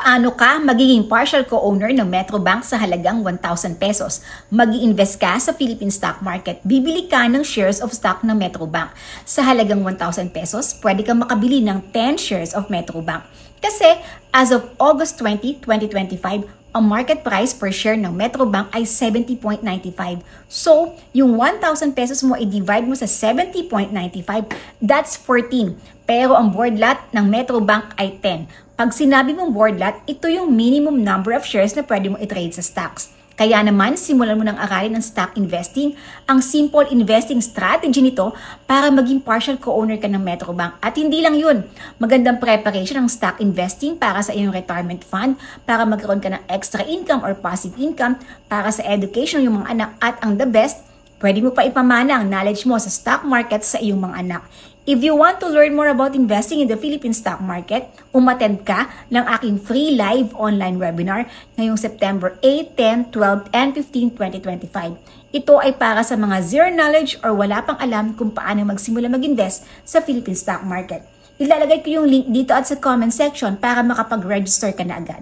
Paano ka magiging partial co-owner ng Metrobank sa halagang 1,000 pesos? Mag-i-invest ka sa Philippine stock market. Bibili ka ng shares of stock ng Metrobank. Sa halagang 1,000 pesos, pwede kang makabili ng 10 shares of Metrobank. Kasi as of August 20, 2025, ang market price per share ng Metrobank ay 70.95. So, yung 1,000 pesos mo i-divide mo sa 70.95, that's 14. Pero ang board lot ng Metrobank ay 10. Pag sinabi mong board lot, ito yung minimum number of shares na pwede mo i-trade sa stocks. Kaya naman, simulan mo ng aralin ng stock investing, ang simple investing strategy nito para maging partial co-owner ka ng Metrobank. At hindi lang yun, magandang preparation ng stock investing para sa iyong retirement fund, para magkaroon ka ng extra income or passive income, para sa education ng iyong mga anak, at ang the best, pwede mo pa ipamana ang knowledge mo sa stock market sa iyong mga anak. If you want to learn more about investing in the Philippine stock market, umattend ka ng aking free live online webinar ngayong September 8, 10, 12, and 15, 2025. Ito ay para sa mga zero knowledge or wala pang alam kung paano magsimula mag-invest sa Philippine stock market. Ilalagay ko yung link dito at sa comment section para makapag-register ka na agad.